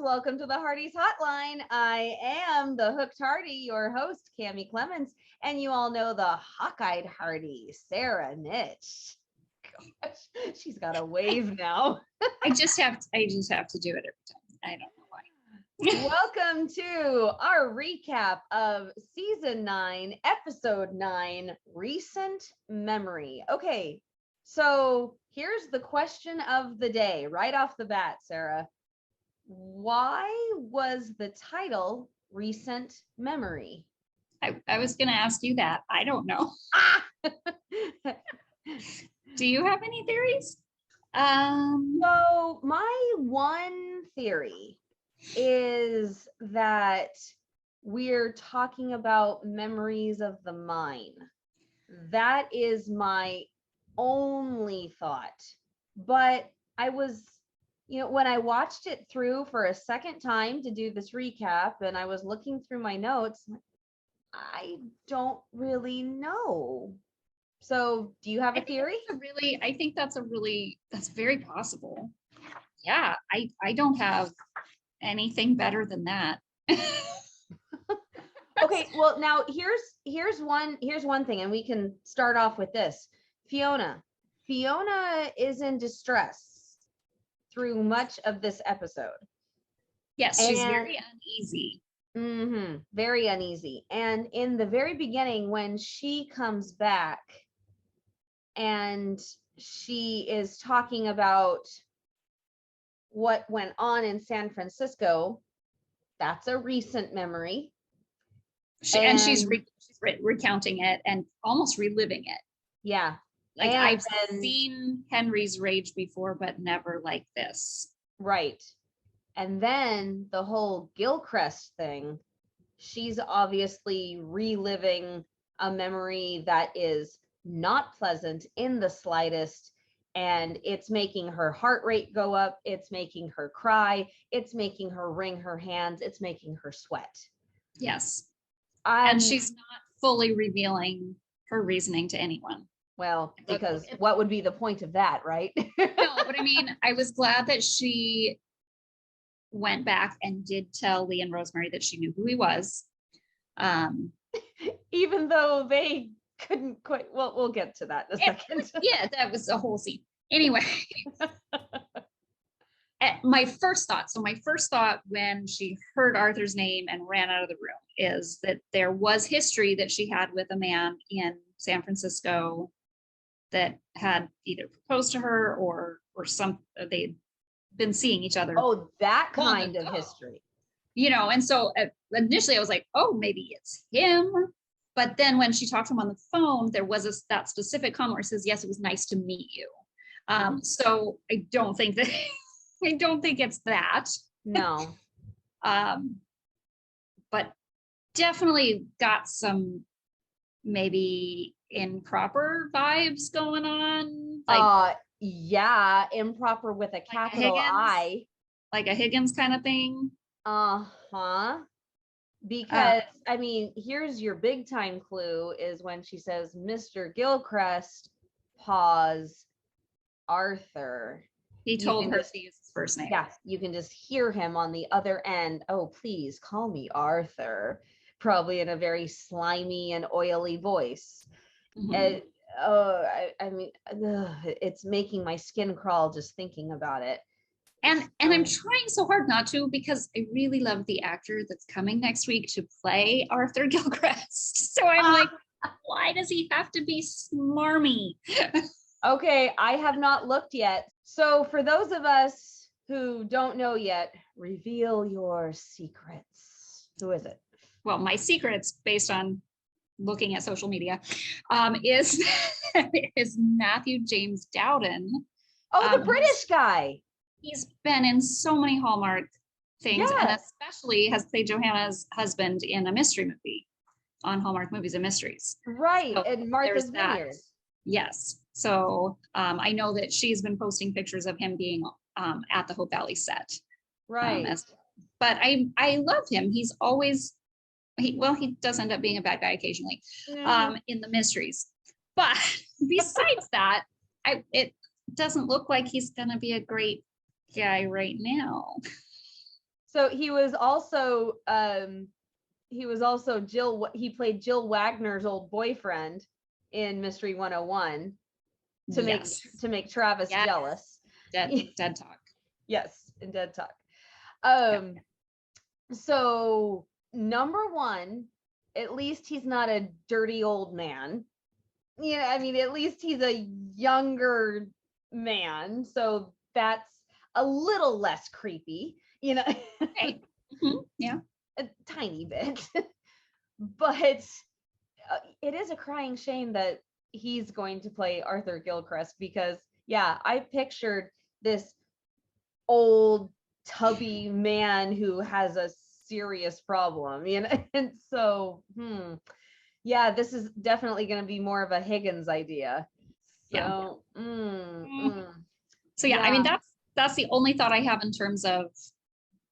welcome to the Hearties Hotline. I am the Hooked Hearty, your host, Cami Clemens, and you all know the Hawk-eyed Hearty, Sarah Nitch. Gosh, she's got a wave now. I just have to do it every time. I don't know why. Welcome to our recap of season 9, episode 9, Recent Memory. Okay, so here's the question of the day, right off the bat, Sarah. Why was the title Recent Memory? I was going to ask you that. I don't know. Do you have any theories? So my one theory is that we're talking about memories of the mind. That is my only thought. But I was, when I watched it through for a second time to do this recap and I was looking through my notes, I don't really know. So do you have a theory? I think that's very possible. Yeah, I don't have anything better than that. Okay, well now here's one thing, and we can start off with this. Fiona is in distress through much of this episode. Yes, she's very uneasy. Very uneasy. And in the very beginning, when she comes back and she is talking about what went on in San Francisco, that's a recent memory. She's recounting it and almost reliving it. Yeah. Like, I've seen Henry's rage before, but never like this. Right. And then the whole Gilchrist thing, she's obviously reliving a memory that is not pleasant in the slightest. And it's making her heart rate go up. It's making her cry. It's making her wring her hands. It's making her sweat. Yes. And she's not fully revealing her reasoning to anyone. Well, because what would be the point of that, right? No, but I mean, I was glad that she went back and did tell Lee and Rosemary that she knew who he was. Even though they couldn't quite, well, we'll get to that in a second. Yeah, that was a whole scene. Anyway, my first thought when she heard Arthur's name and ran out of the room is that there was history that she had with a man in San Francisco that had either proposed to her or they'd been seeing each other. Oh, that kind of history. And so initially I was like, oh, maybe it's him. But then when she talked to him on the phone, there was that specific comment where it says, yes, it was nice to meet you. So I don't think it's that. No. But definitely got some maybe improper vibes going on. Yeah, improper with a capital I. Like a Higgins kind of thing. Because I mean, here's your big time clue is when she says, Mr. Gilchrist, pause, Arthur. He told her to use his first name. Yeah, you can just hear him on the other end. Oh, please call me Arthur. Probably in a very slimy and oily voice. I mean, it's making my skin crawl just thinking about it. And I'm trying so hard not to, because I really love the actor that's coming next week to play Arthur Gilchrist. So I'm like, why does he have to be smarmy? Okay, I have not looked yet. So for those of us who don't know yet, reveal your secrets. Who is it? Well, my secrets, based on looking at social media, is Matthew James Dowden. Oh, the British guy. He's been in so many Hallmark things, and especially has played Johanna's husband in a mystery movie on Hallmark Movies and Mysteries. Right, so and Martha's Vineyard. Yes. So I know that she's been posting pictures of him being at the Hope Valley set. Right. But I love him. He's always, he does end up being a bad guy occasionally in the mysteries. But besides that, it doesn't look like he's going to be a great guy right now. So he was also he played Jill Wagner's old boyfriend in Mystery 101 Yes. to make Travis Yes. jealous. Dead talk. Yes, in Dead Talk. Yeah. So number one, at least he's not a dirty old man. Yeah, I mean, at least he's a younger man, so that's a little less creepy, Okay. Yeah. a tiny bit. But it is a crying shame that he's going to play Arthur Gilchrist because, yeah, I pictured this old tubby man who has a serious problem, and so yeah, this is definitely going to be more of a Higgins idea. Yeah. So So yeah, I mean yeah, that's the only thought I have in terms of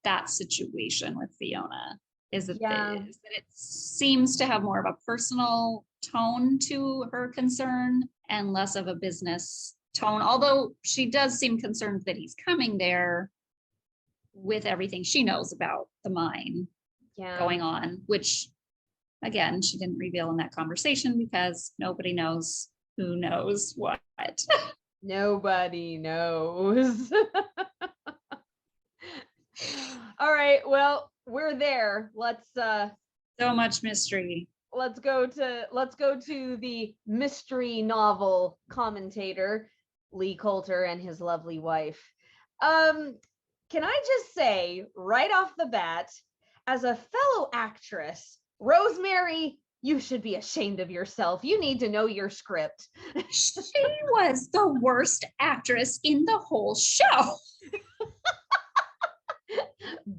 that situation with Fiona is yeah, is that it seems to have more of a personal tone to her concern and less of a business tone. Although she does seem concerned that he's coming there with everything she knows about the mine yeah. going on, which again, she didn't reveal in that conversation because nobody knows who knows what. Nobody knows. All right, well, we're there. So much mystery. Let's go to the mystery novel commentator, Lee Coulter, and his lovely wife. Can I just say right off the bat, as a fellow actress, Rosemary, you should be ashamed of yourself. You need to know your script. She was the worst actress in the whole show.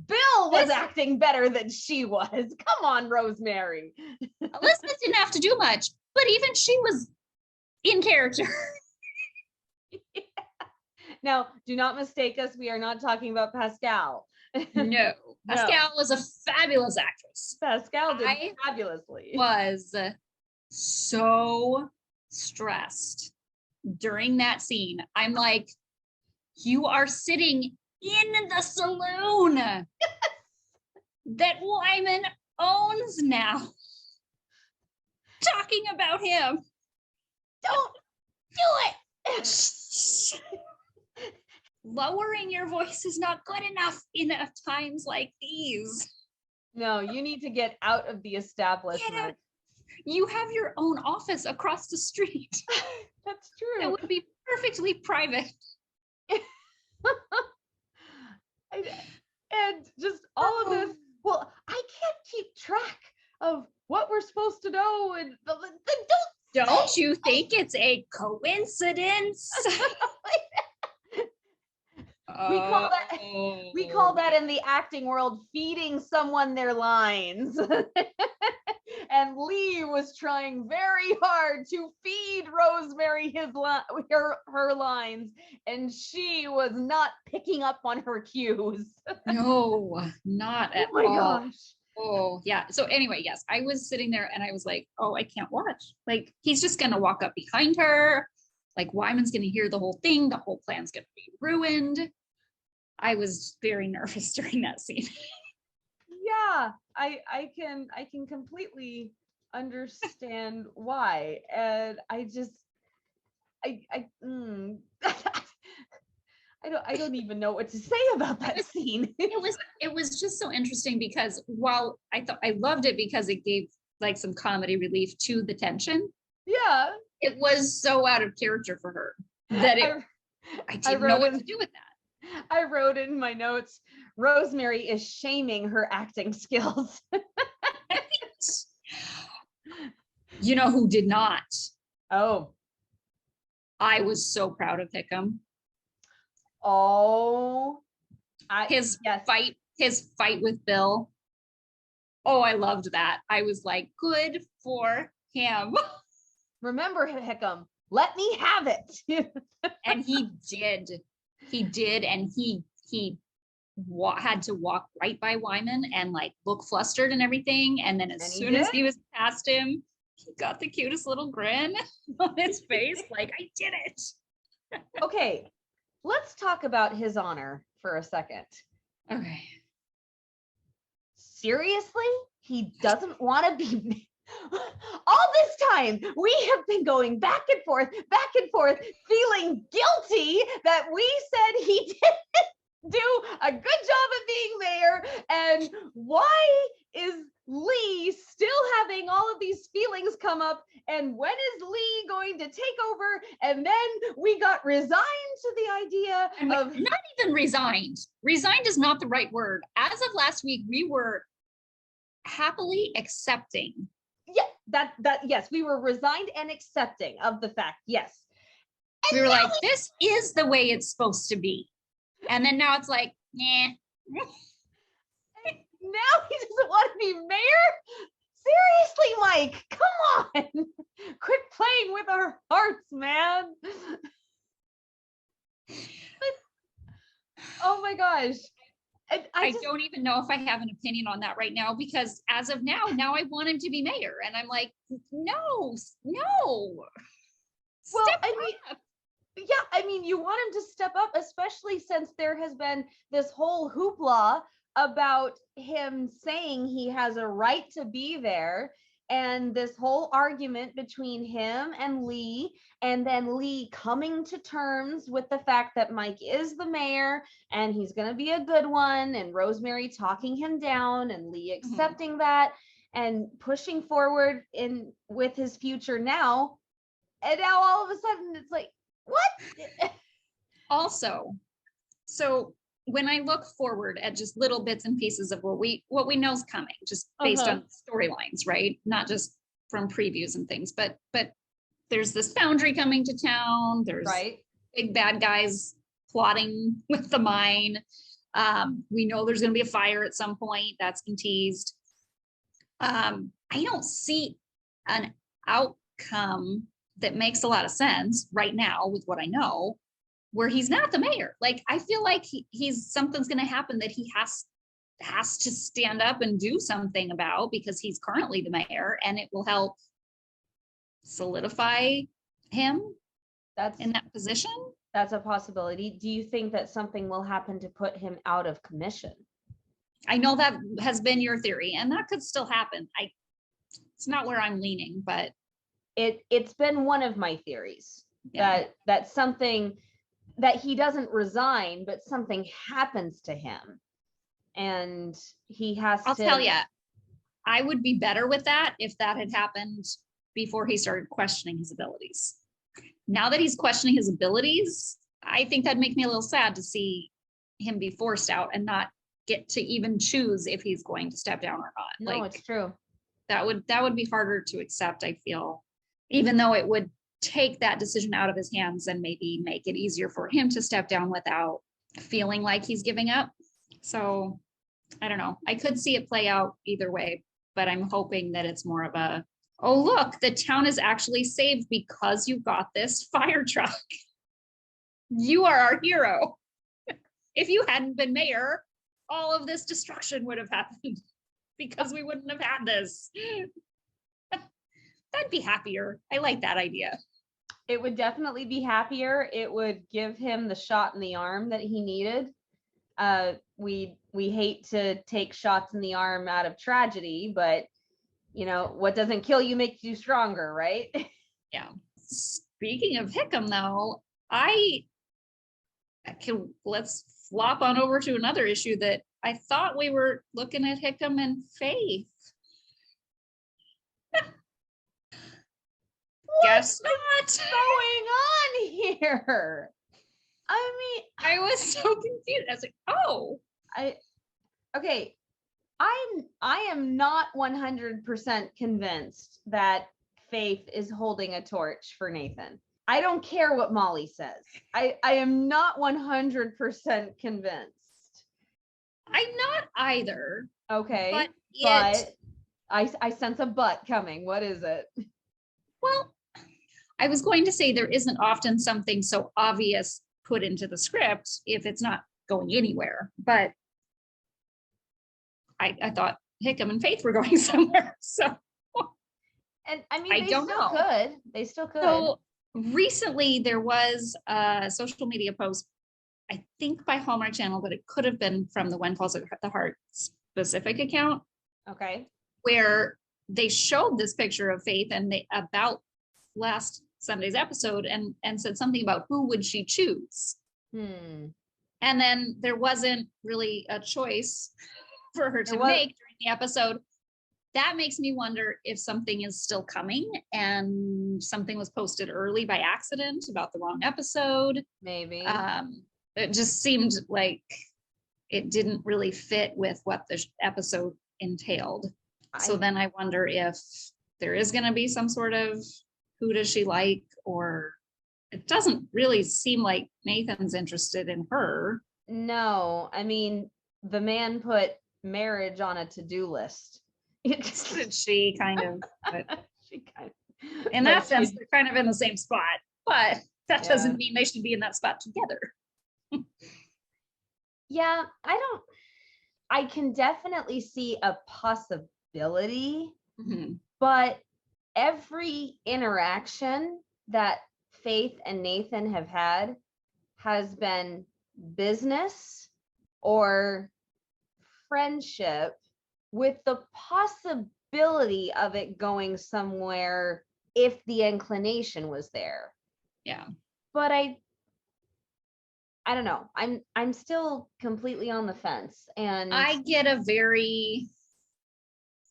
Bill was acting better than she was. Come on, Rosemary. Elizabeth didn't have to do much, but even she was in character. Yeah. Now, do not mistake us. We are not talking about Pascal. No, Pascal was a fabulous actress. Pascal did fabulously. Was so stressed during that scene. I'm like, you are sitting in the saloon that Wyman owns now, talking about him. Don't do it. Lowering your voice is not good enough in times like these. No, you need to get out of the establishment. You have your own office across the street. That's true. That would be perfectly private. And just all of this. Well, I can't keep track of what we're supposed to know, and don't you think it's a coincidence? We call that in the acting world feeding someone their lines. And Lee was trying very hard to feed Rosemary her lines, and she was not picking up on her cues. No, not at all. Oh my gosh. Oh, yeah. So anyway, yes, I was sitting there and I was like, oh, I can't watch. Like, he's just going to walk up behind her. Like, Wyman's going to hear the whole thing. The whole plan's going to be ruined. I was very nervous during that scene. Yeah, I can completely understand why. And I just I don't even know what to say about that scene. It was just so interesting because while I loved it because it gave like some comedy relief to the tension. Yeah. It was so out of character for her that I didn't know what to do with that. I wrote in my notes, Rosemary is shaming her acting skills. You know who did not? Oh. I was so proud of Hickam. Oh. His fight with Bill. Oh, I loved that. I was like, good for him. Remember, Hickam, let me have it. And he did. He did, and he had to walk right by Wyman and like look flustered and everything. And then as soon as he was past him, he got the cutest little grin on his face, like, I did it. Okay, let's talk about His Honor for a second. Okay. seriously? He doesn't want to be. All this time, we have been going back and forth, feeling guilty that we said he didn't do a good job of being mayor. And why is Lee still having all of these feelings come up? And when is Lee going to take over? And then we got resigned to the idea of not even resigned. Resigned is not the right word. As of last week, we were happily accepting. Yeah, that yes, we were resigned and accepting of the fact. Yes. And we were like, this is the way it's supposed to be. And then now it's like, nah. Now he doesn't want to be mayor? Seriously, Mike, come on. Quit playing with our hearts, man. Oh my gosh. I don't even know if I have an opinion on that right now, because as of now I want him to be mayor. And I'm like, no. Well, I mean, you want him to step up, especially since there has been this whole hoopla about him saying he has a right to be there, and this whole argument between him and Lee, and then Lee coming to terms with the fact that Mike is the mayor and he's going to be a good one, and Rosemary talking him down and Lee accepting that and pushing forward in with his future now. And now all of a sudden it's like, what? Also, so when I look forward at just little bits and pieces of what we know is coming, just based on storylines, right? Not just from previews and things, but there's this foundry coming to town. There's big bad guys plotting with the mine. We know there's going to be a fire at some point. That's been teased. I don't see an outcome that makes a lot of sense right now with what I know, where he's not the mayor. Like, I feel like he's something's going to happen that he has to stand up and do something about, because he's currently the mayor, and it will help solidify him in that position. That's a possibility. Do you think that something will happen to put him out of commission? I know that has been your theory, and that could still happen. It's not where I'm leaning, but it's been one of my theories that something, that he doesn't resign, but something happens to him and he has I'll tell you, I would be better with that if that had happened before he started questioning his abilities. Now that he's questioning his abilities, I think that'd make me a little sad to see him be forced out and not get to even choose if he's going to step down or not. No, it's true. That would be harder to accept, I feel, even though it would take that decision out of his hands and maybe make it easier for him to step down without feeling like he's giving up. So I don't know. I could see it play out either way, but I'm hoping that it's more of a, oh, look, the town is actually saved because you got this fire truck. You are our hero. If you hadn't been mayor, all of this destruction would have happened because we wouldn't have had this. I'd be happier. I like that idea. It would definitely be happier. It would give him the shot in the arm that he needed. We hate to take shots in the arm out of tragedy, but you know, what doesn't kill you makes you stronger, right? Yeah. Speaking of Hickam, though, let's flop on over to another issue that I thought we were looking at Hickam and Faith. Guess not. What's going on here? I mean, I was so confused. I was like, okay. I am not 100% convinced that Faith is holding a torch for Nathan. I don't care what Molly says. I am not 100% convinced. I'm not either. Okay. But I sense a but coming. What is it? Well, I was going to say there isn't often something so obvious put into the script if it's not going anywhere, but I thought Hickam and Faith were going somewhere. So, and I mean, they still could. So recently there was a social media post, I think by Hallmark Channel, but it could have been from the When Falls at the Hearts specific account Okay. where they showed this picture of Faith and they about last Sunday's episode and said something about who would she choose. Hmm. And then there wasn't really a choice for her to make during the episode. That makes me wonder if something is still coming and something was posted early by accident about the wrong episode. Maybe. It just seemed like it didn't really fit with what the episode entailed. So then I wonder if there is going to be some sort of who does she like, or it doesn't really seem like Nathan's interested in her. No, I mean, the man put marriage on a to-do list. She kind of, but She kind in that sense, they're kind of in the same spot, but that Yeah. doesn't mean they should be in that spot together. Yeah, I can definitely see a possibility, Mhm. but every interaction that Faith and Nathan have had has been business or friendship with the possibility of it going somewhere if the inclination was there. Yeah. But I don't know. I'm still completely on the fence. And I get a very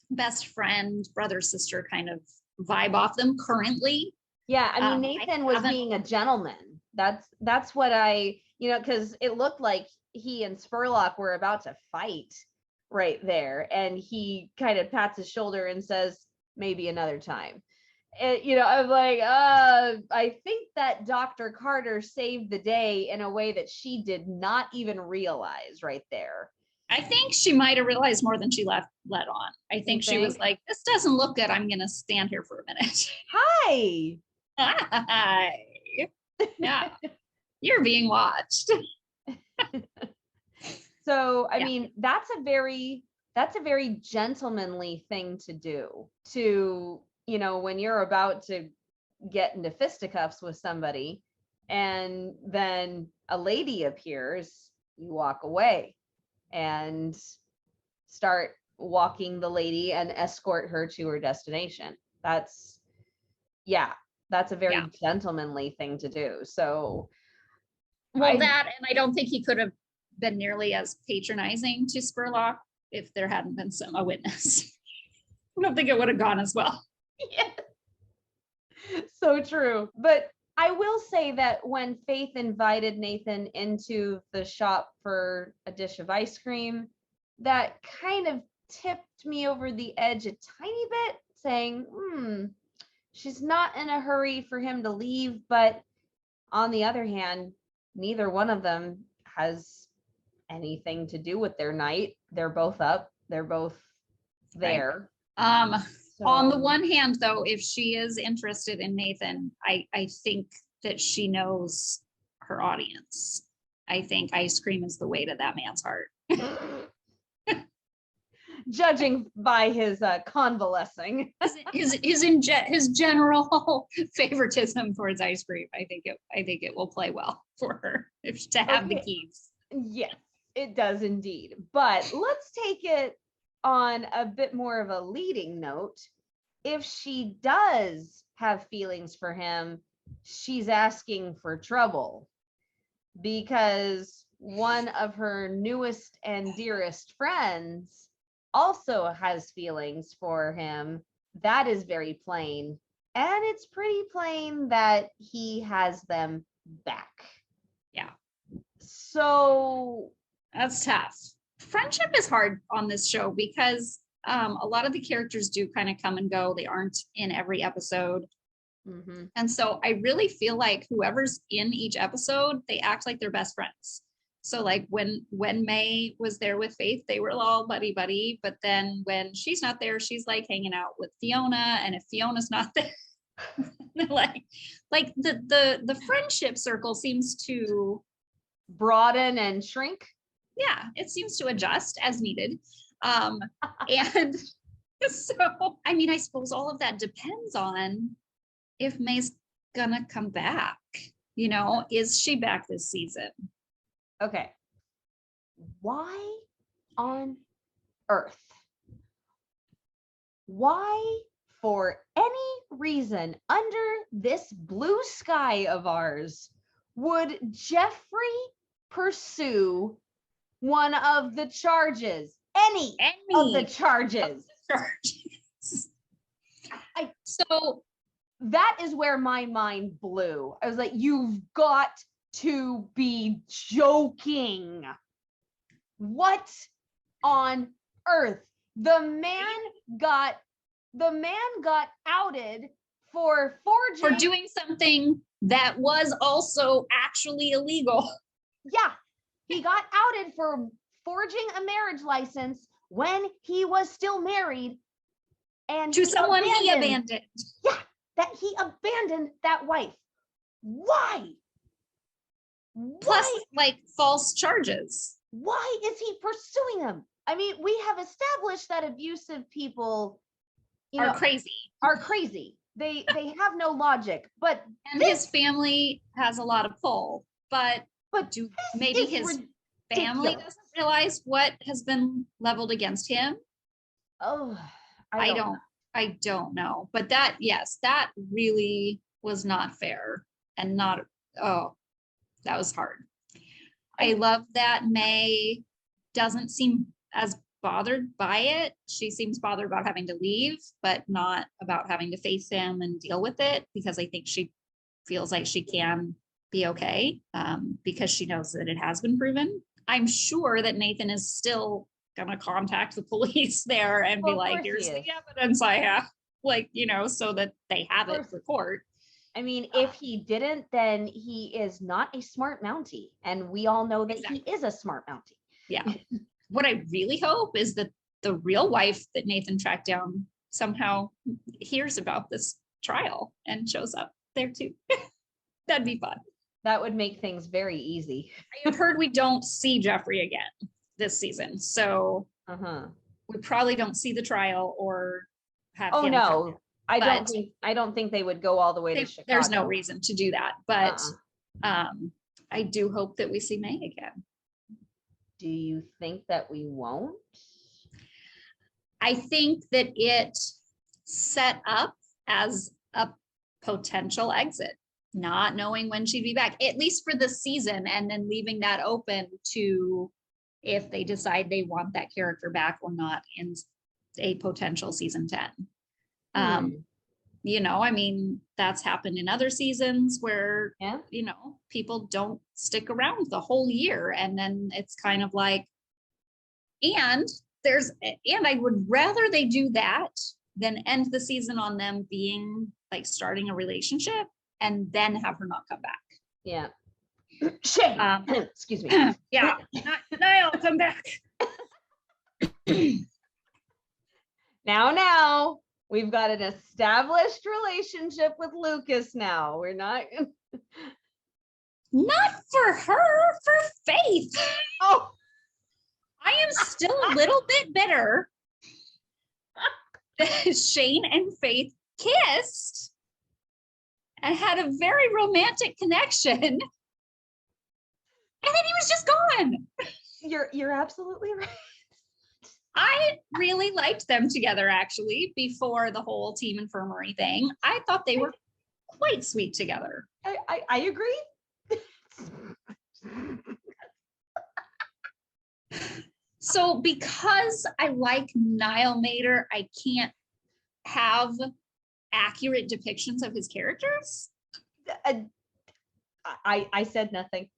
best friend, brother, sister kind of vibe off them currently. yeah, I mean, Nathan was being a gentleman. That's what because it looked like he and Spurlock were about to fight right there. And he kind of pats his shoulder and says, maybe another time. I was like, I think that Dr. Carter saved the day in a way that she did not even realize right there. I think she might have realized more than she let on. I think she was like, this doesn't look good. I'm going to stand here for a minute. Hi. Hi. Yeah. You're being watched. So, I mean, that's a very gentlemanly thing to do, to, when you're about to get into fisticuffs with somebody and then a lady appears, you walk away and start walking the lady and escort her to her destination. That's a very gentlemanly thing to do. So, and I don't think he could have been nearly as patronizing to Spurlock if there hadn't been a witness. I don't think it would have gone as well. Yeah. So true. But I will say that when Faith invited Nathan into the shop for a dish of ice cream, that kind of tipped me over the edge a tiny bit, saying, she's not in a hurry for him to leave. But on the other hand, neither one of them has anything to do with their night. They're both up. They're both there. Right. On the one hand, though, if she is interested in Nathan, I think that she knows her audience. I think ice cream is the way to that man's heart. Judging by his convalescing, his general favoritism towards ice cream, I think it will play well for her to have the keys. Yes, it does indeed. But let's take it on a bit more of a leading note. If she does have feelings for him, she's asking for trouble, because one of her newest and dearest friends also has feelings for him. That is very plain. And it's pretty plain that he has them back. Yeah. So that's tough. Friendship is hard on this show because a lot of the characters do kind of come and go. They aren't in every episode. Mm-hmm. And so I really feel like whoever's in each episode, they act like they're best friends. So like when May was there with Faith, they were all buddy. But then when she's not there, she's like hanging out with Fiona. And if Fiona's not there, like the friendship circle seems to broaden and shrink. Yeah, it seems to adjust as needed. And so, I mean, I suppose all of that depends on if May's gonna come back. Is she back this season? Okay. Why on Earth. Why, for any reason under this blue sky of ours, would Geoffrey pursue one of the charges? Any of the charges. So that is where my mind blew. I was like, you've got to be joking. What on earth? The man got outed for doing something that was also actually illegal. Yeah, he got outed for forging a marriage license when he was still married, and to someone he abandoned. Yeah, that he abandoned that wife. Why? Plus, like, false charges. Why is he pursuing them? I mean, we have established that abusive people are crazy. They have no logic, but his family has a lot of pull, but maybe his family doesn't realize what has been leveled against him. Oh, I don't know, but that really was not fair, and that was hard. I love that May doesn't seem as bothered by it. She seems bothered about having to leave, but not about having to face him and deal with it, because I think she feels like she can be okay, because she knows that it has been proven. I'm sure that Nathan is still gonna contact the police there and be like, here's the evidence I have, like, so that they have it for court. I mean, if he didn't, then he is not a smart Mountie, and we all know that he is a smart Mountie. Yeah. What I really hope is that the real wife that Nathan tracked down somehow hears about this trial and shows up there too. That'd be fun. That would make things very easy. I have heard we don't see Geoffrey again this season, so we probably don't see the trial or have. Oh no, I don't think they would go all the way to Chicago. There's no reason to do that, but I do hope that we see May again. Do you think that we won't? I think that it set up as a potential exit, not knowing when she'd be back, at least for this season, and then leaving that open to if they decide they want that character back or not in a potential season 10. I mean, that's happened in other seasons where, people don't stick around the whole year. And then it's kind of like, and I would rather they do that than end the season on them being like starting a relationship and then have her not come back. Yeah. Shame. Excuse me. Yeah. Niall, come back. Now. We've got an established relationship with Lucas now. We're not for her, for Faith. Oh, I am still a little bit bitter that Shane and Faith kissed and had a very romantic connection, and then he was just gone. You're absolutely right. I really liked them together, actually, before the whole team infirmary thing. I thought they were quite sweet together. I agree. So because I like Niall Mater, I can't have accurate depictions of his characters. I said nothing.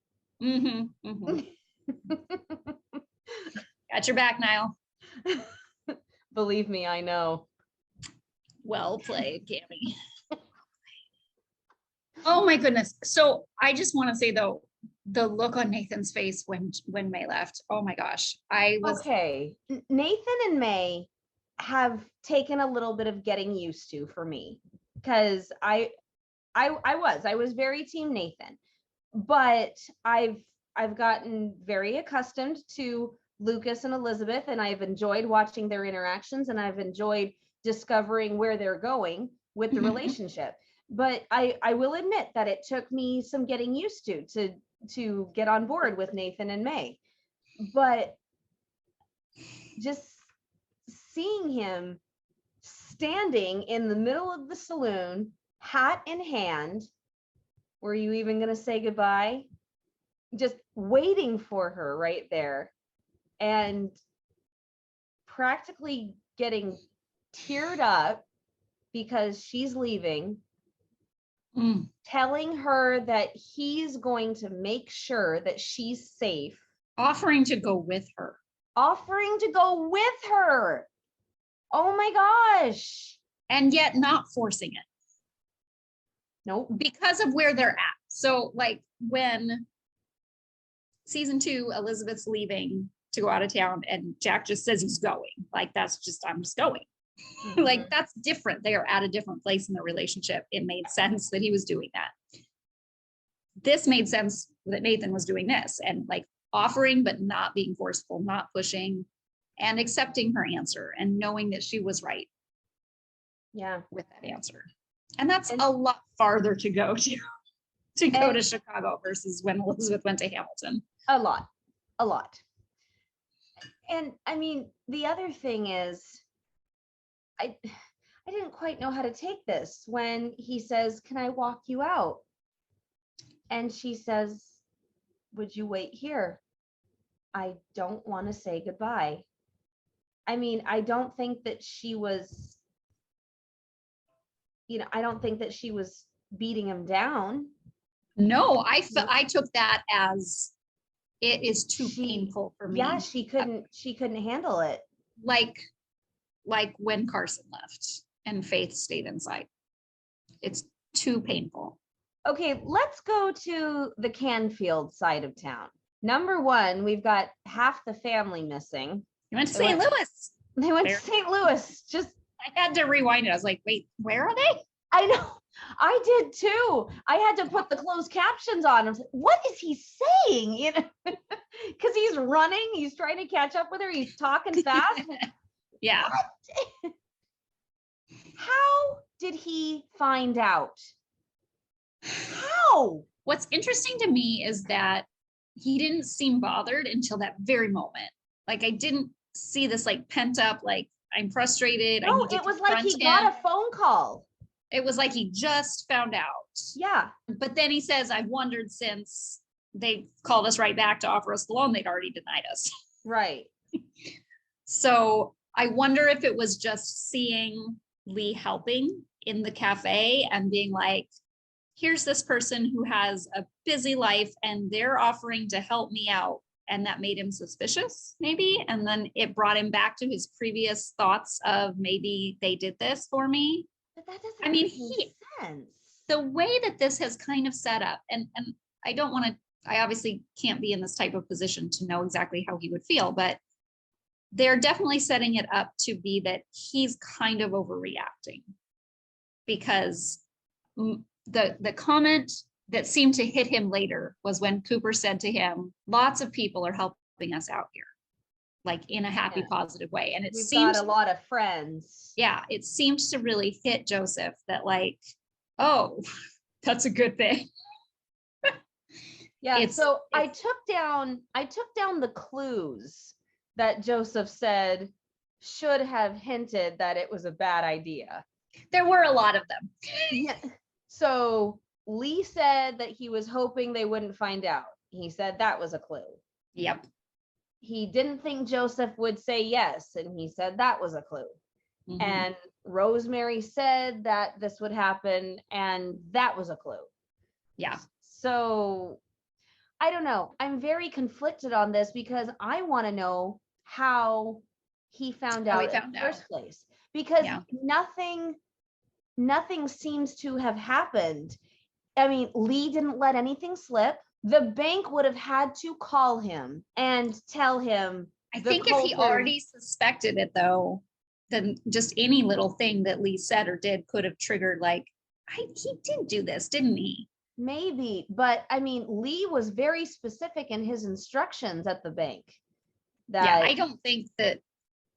Got your back, Niall. Believe me, I know. Well played, Cammy. Oh my goodness. So I just want to say though, the look on Nathan's face when May left. Oh my gosh. Okay. Nathan and May have taken a little bit of getting used to for me, because I was very team Nathan, but I've gotten very accustomed to Lucas and Elizabeth, and I've enjoyed watching their interactions, and I've enjoyed discovering where they're going with the relationship. But I will admit that it took me some getting used to get on board with Nathan and May. But just seeing him standing in the middle of the saloon, hat in hand. Were you even going to say goodbye? Just waiting for her right there, and practically getting teared up because she's leaving, telling her that he's going to make sure that she's safe, offering to go with her. Oh my gosh. And yet not forcing it. Nope. Because of where they're at. So like when season 2, Elizabeth's leaving to go out of town and Jack just says he's going. Like, that's just, I'm just going. Mm-hmm. Like, that's different. They are at a different place in the relationship. It made sense that he was doing that. This made sense that Nathan was doing this and like offering, but not being forceful, not pushing, and accepting her answer and knowing that she was right. Yeah. With that answer. And that's a lot farther to go to Chicago versus when Elizabeth went to Hamilton. A lot. And I mean, the other thing is, I didn't quite know how to take this when he says, "Can I walk you out?" And she says, "Would you wait here? I don't want to say goodbye." I mean, I don't think that she was, I don't think that she was beating him down. No, I took that as it is too painful for me. Yeah, she couldn't handle it. Like when Carson left and Faith stayed inside. It's too painful. Okay, let's go to the Canfield side of town. Number one, we've got half the family missing. You went to St. Louis. They went to St. Louis. I had to rewind it. I was like, wait, where are they? I know. I did too. I had to put the closed captions on. I was like, what is he saying? Because he's running. He's trying to catch up with her. He's talking fast. Yeah. How did he find out? How? What's interesting to me is that he didn't seem bothered until that very moment. Like, I didn't see this like pent up, like, I'm frustrated. No, it was like he got a phone call. It was like he just found out. Yeah. But then he says, I've wondered since they called us right back to offer us the loan, they'd already denied us. Right. So I wonder if it was just seeing Lee helping in the cafe and being like, here's this person who has a busy life and they're offering to help me out. And that made him suspicious, maybe. And then it brought him back to his previous thoughts of maybe they did this for me. But that doesn't make sense. The way that this has kind of set up, and I don't want to, I obviously can't be in this type of position to know exactly how he would feel, but they're definitely setting it up to be that he's kind of overreacting, because the comment that seemed to hit him later was when Cooper said to him, lots of people are helping us out here, like in a happy, positive way. And we've got a lot of friends. Yeah, it seemed to really hit Joseph that like, oh, that's a good thing. Yeah, so I took down the clues that Joseph said should have hinted that it was a bad idea. There were a lot of them. Yeah. So Lee said that he was hoping they wouldn't find out. He said that was a clue. Yep. He didn't think Joseph would say yes, and he said that was a clue. Mm-hmm. And Rosemary said that this would happen, and that was a clue. Yeah. So I don't know. I'm very conflicted on this because I want to know how he found out in the first place. Because nothing seems to have happened. I mean, Lee didn't let anything slip. The bank would have had to call him and tell him. I think if he already suspected it, though, then just any little thing that Lee said or did could have triggered, like, he did do this, didn't he? Maybe, but I mean, Lee was very specific in his instructions at the bank. I don't think that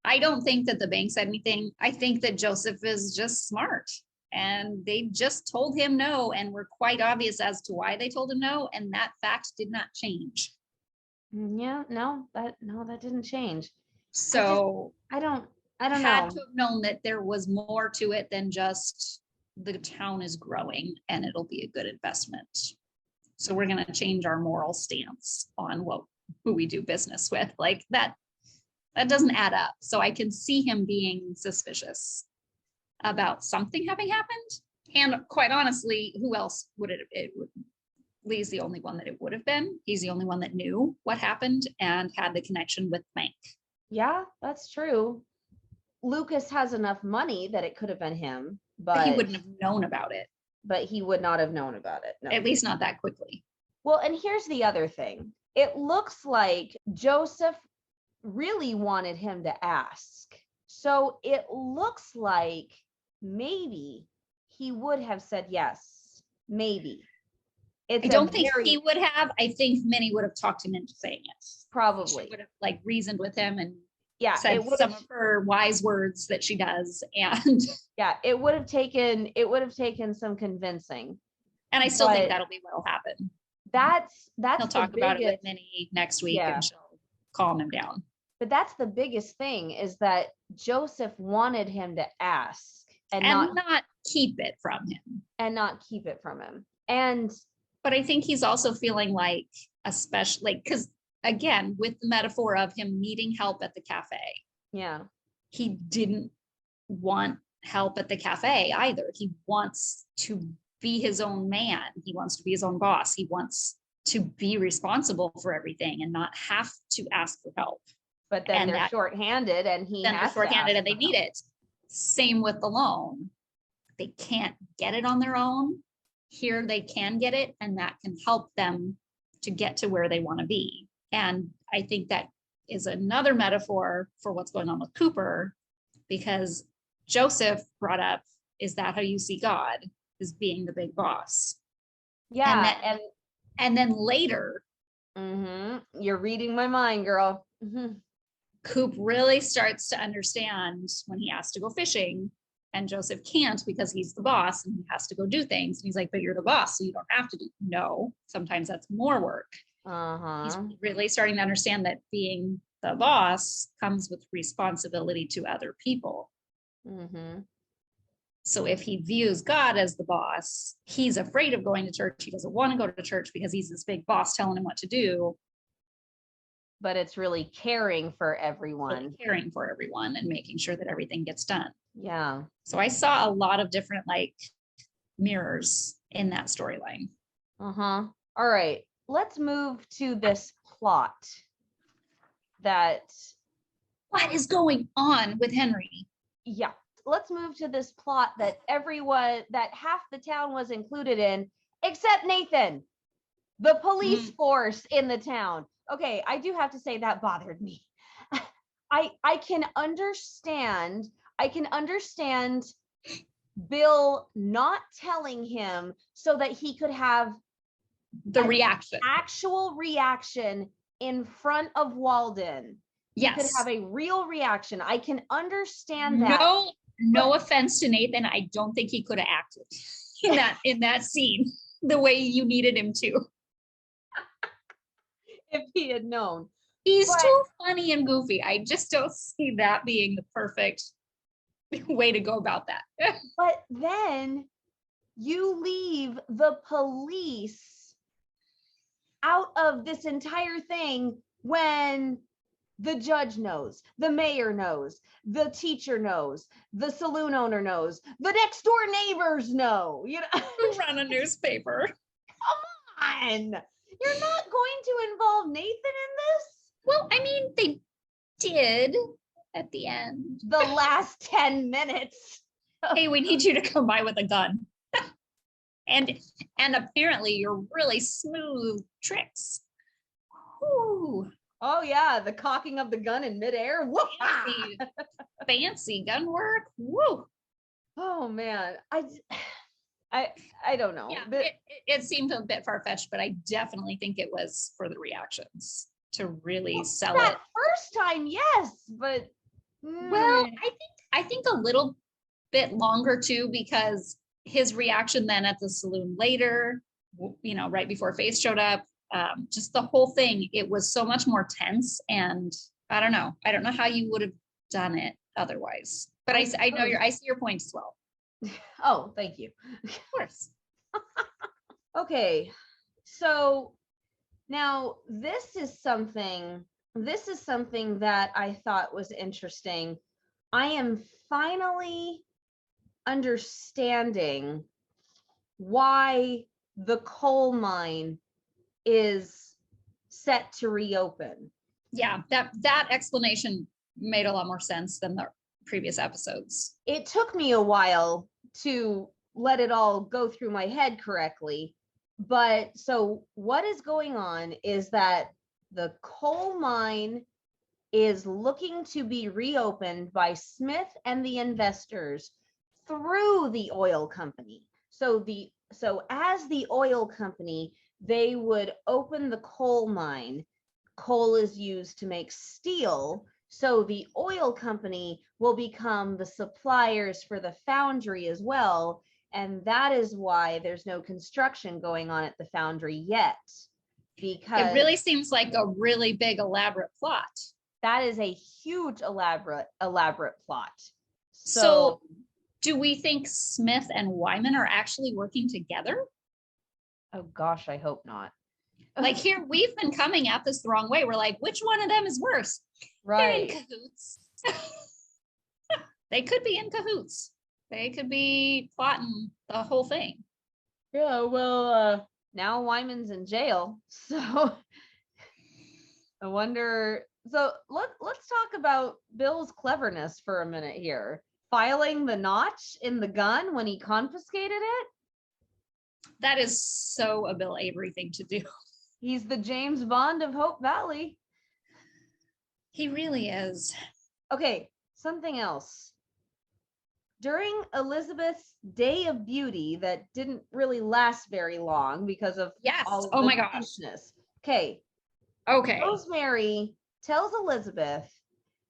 the bank said anything. I think that Joseph is just smart. And they just told him no, and were quite obvious as to why they told him no, and that fact did not change. Yeah, that didn't change. So I don't I don't had know. to have known that there was more to it than just the town is growing and it'll be a good investment. So we're going to change our moral stance on who we do business with. Like that doesn't add up. So I can see him being suspicious about something having happened. And quite honestly, who else would Lee's the only one that it would have been. He's the only one that knew what happened and had the connection with the bank. Yeah, that's true. Lucas has enough money that it could have been him, but he wouldn't have known about it. But he would not have known about it. No. At least not that quickly. Well, and here's the other thing. It looks like Joseph really wanted him to ask. So it looks like maybe he would have said yes. Maybe. I don't think he would have. I think Minnie would have talked him into saying yes. Probably. She would have like reasoned with him and said some of her wise words that she does. And it would have taken some convincing. And I still think that'll be what'll happen. That's he'll talk about it with Minnie next week and she'll calm him down. But that's the biggest thing, is that Joseph wanted him to ask and not keep it from him. But I think he's also feeling like, especially because again, with the metaphor of him needing help at the cafe. Yeah. He didn't want help at the cafe either. He wants to be his own man. He wants to be his own boss. He wants to be responsible for everything and not have to ask for help. But then they're shorthanded and they need it. Same with the loan. They can't get it on their own. Here they can get it, and that can help them to get to where they want to be. And I think that is another metaphor for what's going on with Cooper, because Joseph brought up, is that how you see God, as being the big boss? Yeah. And then later, you're reading my mind, girl. Coop really starts to understand when he has to go fishing and Joseph can't because he's the boss and he has to go do things. And he's like, but you're the boss, so you don't have to do. No, sometimes that's more work. He's really starting to understand that being the boss comes with responsibility to other people. So if he views God as the boss, he's afraid of going to church. He doesn't want to go to church because he's this big boss telling him what to do. But it's really caring for everyone. And making sure that everything gets done. Yeah. So I saw a lot of different like mirrors in that storyline. All right. Let's move to this plot. What is going on with Henry? Yeah. Let's move to this plot that half the town was included in, except Nathan, the police force in the town. Okay, I do have to say that bothered me. I can understand Bill not telling him so that he could have actual reaction in front of Walden. Yes. He could have a real reaction. I can understand that. No offense to Nathan. I don't think he could have acted in that scene the way you needed him to. If he had known. He's too funny and goofy. I just don't see that being the perfect way to go about that. But then you leave the police out of this entire thing when the judge knows, the mayor knows, the teacher knows, the saloon owner knows, the next door neighbors know, Who run a newspaper. Come on. You're not going to involve Nathan in this? Well, I mean, they did at the end. The last 10 minutes. Hey, we need you to come by with a gun. and apparently your really smooth tricks. Whew. Oh yeah, the cocking of the gun in midair. Fancy gun work. Woo. Oh man. I don't know. Yeah, it seemed a bit far-fetched, but I definitely think it was for the reactions to really sell it. First time, yes, but well, I think a little bit longer too, because his reaction then at the saloon later, right before Faith showed up, just the whole thing, it was so much more tense, and I don't know how you would have done it otherwise. But I see your point as well. Oh, thank you. Of course. Okay, so now this is something that I thought was interesting. I am finally understanding why the coal mine is set to reopen. Yeah, that explanation made a lot more sense than the previous episodes. It took me a while to let it all go through my head correctly. But so what is going on is that the coal mine is looking to be reopened by Smith and the investors through the oil company. So as the oil company, they would open the coal mine. Coal is used to make steel. So the oil company will become the suppliers for the foundry as well. And that is why there's no construction going on at the foundry yet. Because it really seems like a really big elaborate plot. That is a huge elaborate plot. So do we think Smith and Wyman are actually working together? Oh gosh, I hope not. Like here, we've been coming at this the wrong way. We're like, which one of them is worse? Right. They're in cahoots. They could be in cahoots. They could be plotting the whole thing. Yeah, well, now Wyman's in jail. So I wonder. So let's talk about Bill's cleverness for a minute here. Filing the notch in the gun when he confiscated it. That is so a Bill Avery thing to do. He's the James Bond of Hope Valley. He really is. Okay, something else. During Elizabeth's day of beauty that didn't really last very long because of all oh my gosh. Okay. Rosemary tells Elizabeth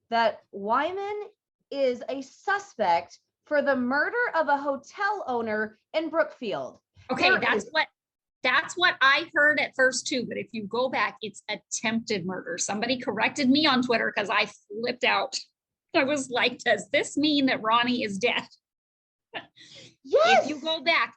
that Wyman is a suspect for the murder of a hotel owner in Brookfield. Okay, that's what I heard at first too, but if you go back, it's attempted murder. Somebody corrected me on Twitter because I flipped out. I was like, does this mean that Ronnie is dead? Yes. If you go back,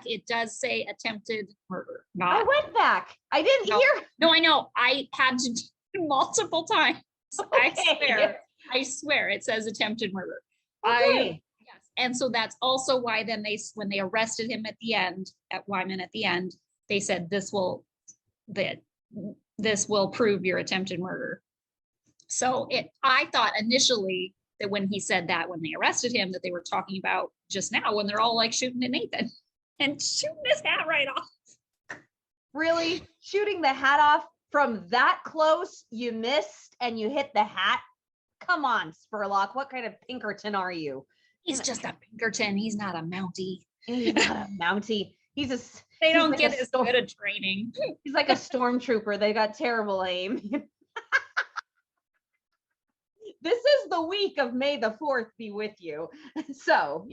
it does say attempted murder. I went back. I didn't hear. No, I know. I had to do multiple times. Okay. I swear it says attempted murder. Okay. Yes. And so that's also why then when they arrested him at the end, at Wyman at the end, they said this will prove your attempted murder. So I thought initially that when he said that, when they arrested him, that they were talking about just now when they're all like shooting at Nathan and shooting his hat right off. Really? Shooting the hat off from that close, you missed and you hit the hat? Come on, Spurlock. What kind of Pinkerton are you? He's just a Pinkerton. He's not a Mountie. He's not a Mountie. They don't get as good a training. He's like a stormtrooper. They got terrible aim. This is the week of May the 4th be with you. So,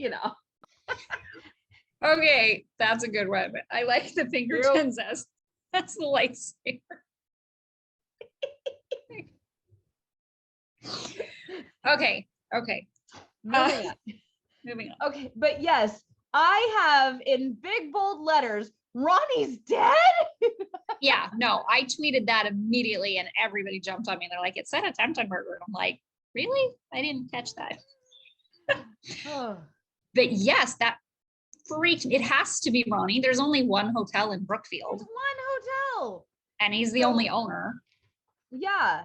Okay, that's a good one. I like the Pinkertons as that's the lightsaber. Okay. Moving on. Okay, but yes, I have in big bold letters, Ronnie's dead. Yeah, no, I tweeted that immediately and everybody jumped on me. They're like, it said attempted murder. And I'm like, really? I didn't catch that. But yes, that freaked. It has to be Ronnie. There's only one hotel in Brookfield. There's one hotel. And he's the only owner. Yeah.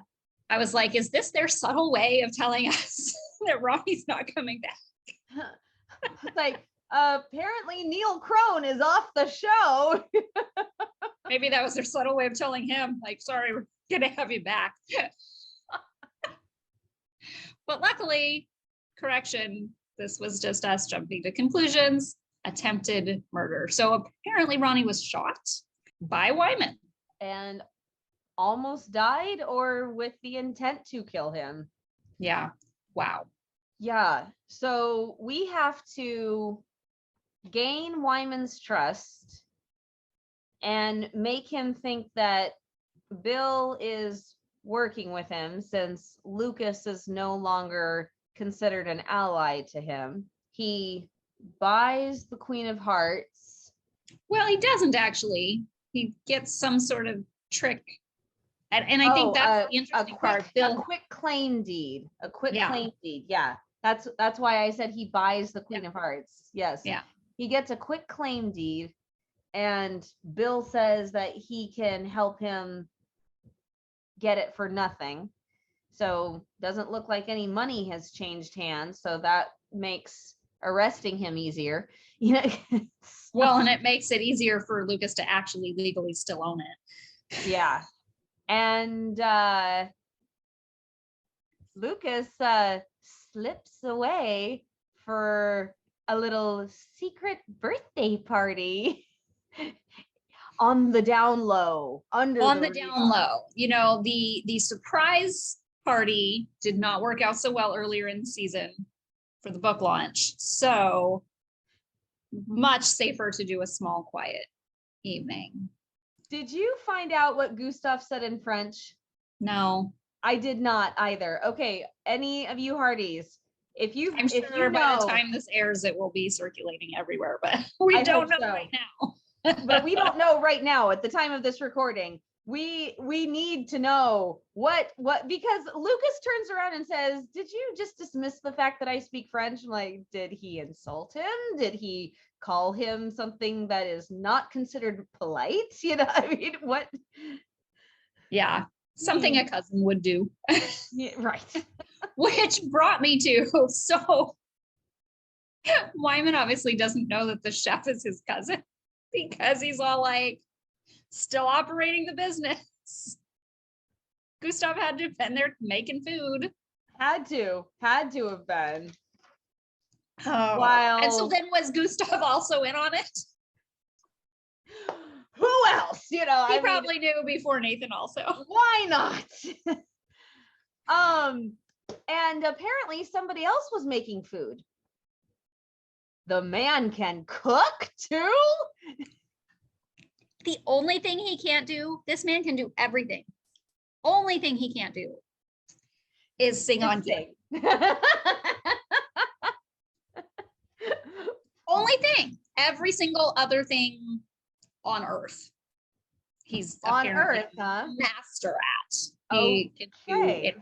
I was like, is this their subtle way of telling us that Ronnie's not coming back? It's like, apparently Neil Crone is off the show. Maybe that was their subtle way of telling him, like, sorry, we're gonna have you back. But luckily, correction, this was just us jumping to conclusions. Attempted murder. So apparently Ronnie was shot by Wyman. And almost died or with the intent to kill him. Yeah. Wow. Yeah. So we have to gain Wyman's trust and make him think that Bill is working with him since Lucas is no longer considered an ally to him. He buys the Queen of Hearts. Well, he doesn't actually. He gets some sort of trick. And I think that's the interesting part. A quick claim deed. A quick claim deed. Yeah. That's why I said he buys the Queen of Hearts. Yes. Yeah. He gets a quick claim deed, and Bill says that he can help him get it for nothing. So doesn't look like any money has changed hands. So that makes arresting him easier. You know. Well, and it makes it easier for Lucas to actually legally still own it. Yeah. And Lucas slips away for a little secret birthday party on the down low, on the down low. You know, the surprise party did not work out so well earlier in the season for the book launch. So much safer to do a small, quiet evening. Did you find out what Gustav said in French? No. I did not either. Okay, any of you Hearties, I'm sure by the time this airs, it will be circulating everywhere, but we don't know right now. But we don't know right now at the time of this recording. We need to know what because Lucas turns around and says, "Did you just dismiss the fact that I speak French?" I'm like, did he insult him? Did he call him something that is not considered polite? You know, I mean, what? Yeah, something a cousin would do. Yeah, right. Which brought me to, so Wyman obviously doesn't know that the chef is his cousin because he's all like, still operating the business. Gustav had to have been there making food. Had to have been. Oh. Wow. And so then was Gustav also in on it? Who else? You know, he probably knew before Nathan also. Why not? And apparently somebody else was making food. The man can cook too? The only thing he can't do, this man can do everything. Only thing he can't do is sing on key. Only thing. Every single other thing on earth, he's on earth, huh? Master at. He can do it.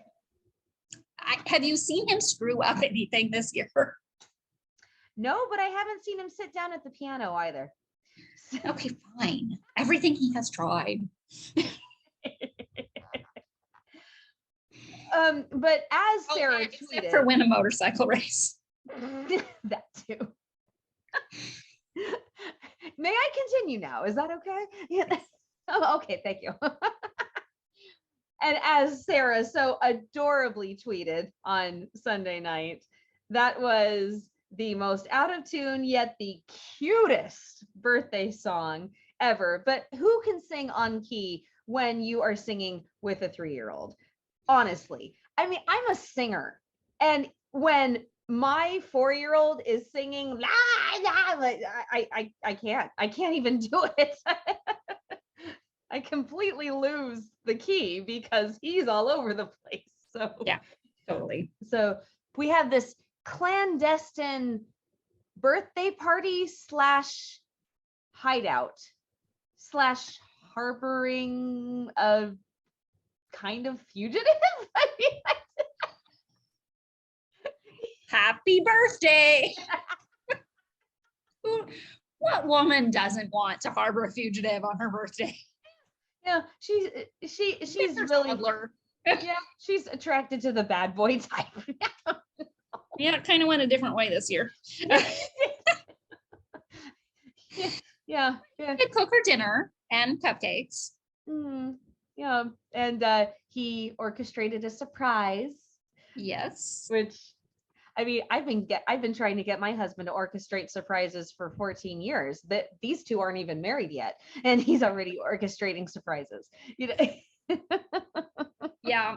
Have you seen him screw up anything this year? No, but I haven't seen him sit down at the piano either. Okay, fine. Everything he has tried. But as Sarah tweeted, except for win a motorcycle race. That too. May I continue now? Is that okay? Yeah. Oh, okay, thank you. And as Sarah so adorably tweeted on Sunday night, that was the most out of tune yet the cutest birthday song ever. But who can sing on key when you are singing with a 3-year-old? Honestly, I mean, I'm a singer, and when my 4-year-old is singing, like, I can't even do it. I completely lose the key because he's all over the place. So yeah, totally. So we have this clandestine birthday party / hideout / harboring a kind of fugitive. I mean, happy birthday. What woman doesn't want to harbor a fugitive on her birthday? Yeah, she's really, yeah, she's attracted to the bad boy type. Yeah, it kind of went a different way this year. Yeah. Could cook her dinner and cupcakes. Yeah, and he orchestrated a surprise. Yes. Which, I mean, I've been trying to get my husband to orchestrate surprises for 14 years. That these two aren't even married yet, and he's already orchestrating surprises. You know. Yeah,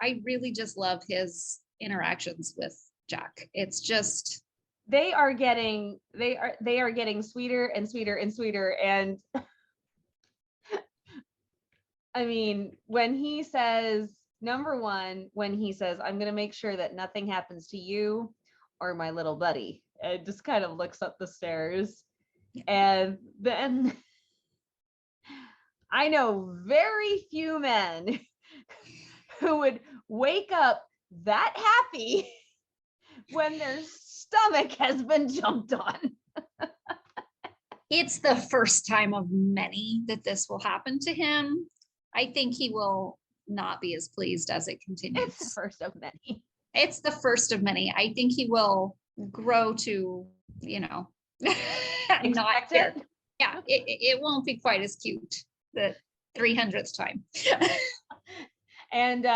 I really just love his interactions with Jack. It's just they are getting sweeter and sweeter and sweeter. And I mean, when he says, Number one, when he says, I'm going to make sure that nothing happens to you or my little buddy, and just kind of looks up the stairs. And then I know very few men who would wake up that happy when their stomach has been jumped on. It's the first time of many that this will happen to him. I think he will not be as pleased as it continues. It's the first of many. It's the first of many. I think he will grow to, not Expect care. it. Yeah, it won't be quite as cute the 300th time. And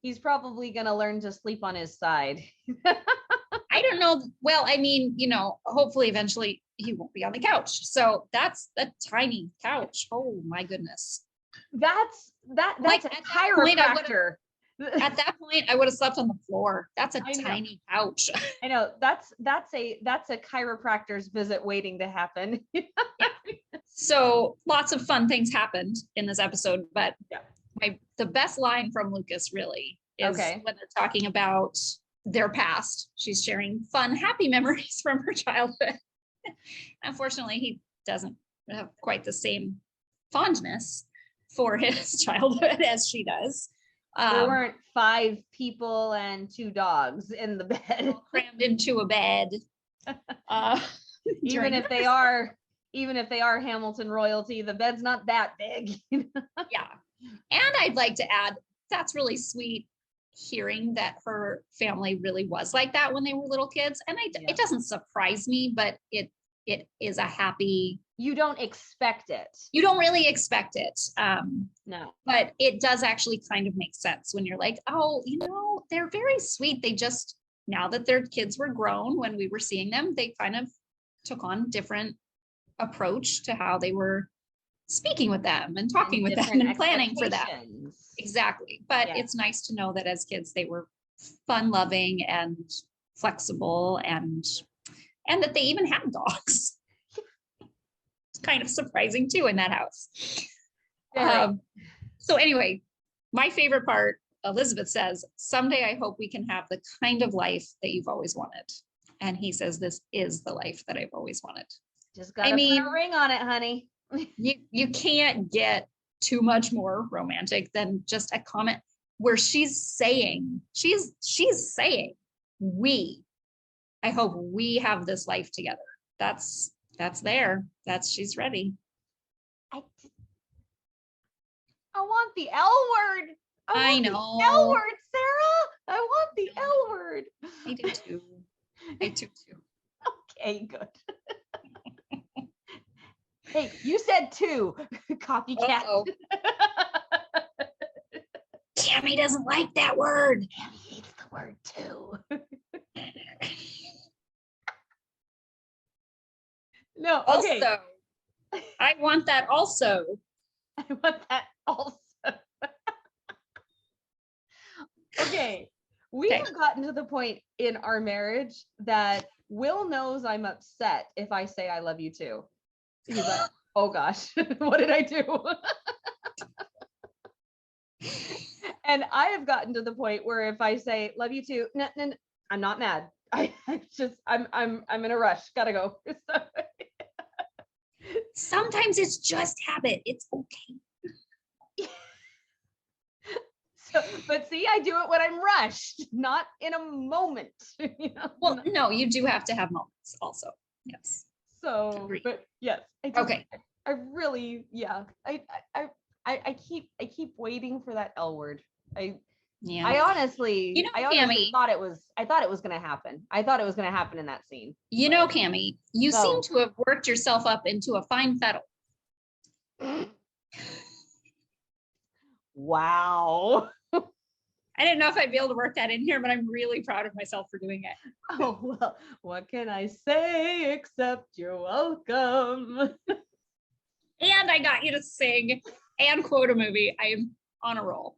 he's probably going to learn to sleep on his side. I don't know. Well, I mean, hopefully eventually he won't be on the couch. So that's a tiny couch. Oh my goodness. That's Like, a at that point, chiropractor. At that point, I would have slept on the floor. That's a tiny couch. I know that's a chiropractor's visit waiting to happen. Yeah. So lots of fun things happened in this episode, but the best line from Lucas really is when they're talking about their past. She's sharing fun, happy memories from her childhood. Unfortunately, he doesn't have quite the same fondness for his childhood as she does. There weren't 5 people and 2 dogs in the bed, crammed into a bed. Even if they are Hamilton royalty, the bed's not that big. Yeah. And I'd like to add, that's really sweet hearing that her family really was like that when they were little kids. And it doesn't surprise me, but it is a happy. You don't expect it. You don't really expect it. No. But it does actually kind of make sense when you're like, oh, they're very sweet. They just, now that their kids were grown, when we were seeing them, they kind of took on different approach to how they were speaking with them and talking with them and planning for them. Exactly. But it's nice to know that as kids, they were fun loving and flexible and that they even had dogs. It's kind of surprising too in that house. So anyway, my favorite part, Elizabeth says, someday I hope we can have the kind of life that you've always wanted. And he says, this is the life that I've always wanted. Just gotta put a ring on it, honey. You can't get too much more romantic than just a comment where she's saying, I hope we have this life together. That's there. She's ready. I want the L word. I know. The L word, Sarah. I want the L word. I do too. Okay, good. Hey, you said 2. Copycat. Tammy doesn't like that word. Tammy hates the word too. No, okay. Also, I want that also. I want that also. Okay. We have gotten to the point in our marriage that Will knows I'm upset if I say I love you too. He's like, oh gosh, what did I do? And I have gotten to the point where if I say love you too, no, I'm not mad. I'm in a rush. Gotta go. Sometimes it's just habit. It's okay. But see, I do it when I'm rushed, not in a moment. Well, no, you do have to have moments also. Yes. So, Agreed. but yes. Okay. I really, I keep waiting for that L word. I honestly, Cammie, thought it was going to happen. I thought it was going to happen in that scene. Cammie, you seem to have worked yourself up into a fine fettle. Wow. I didn't know if I'd be able to work that in here, but I'm really proud of myself for doing it. Oh, well, what can I say except you're welcome? And I got you to sing and quote a movie. I am on a roll.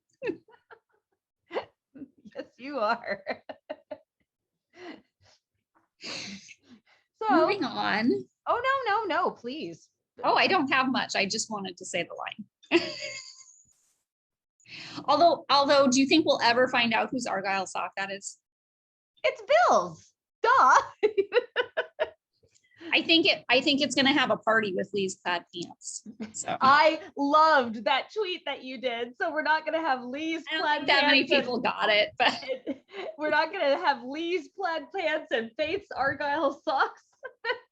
Yes, you are. So moving on. Oh, no, please. Oh, I don't have much. I just wanted to say the line. Although, do you think we'll ever find out whose Argyle sock that is? It's Bill's. Duh. I think it's gonna have a party with Lee's plaid pants. So I loved that tweet that you did. So we're not gonna have Lee's I don't plaid think that many pants and- people got it, but we're not gonna have Lee's plaid pants and Faith's Argyle socks.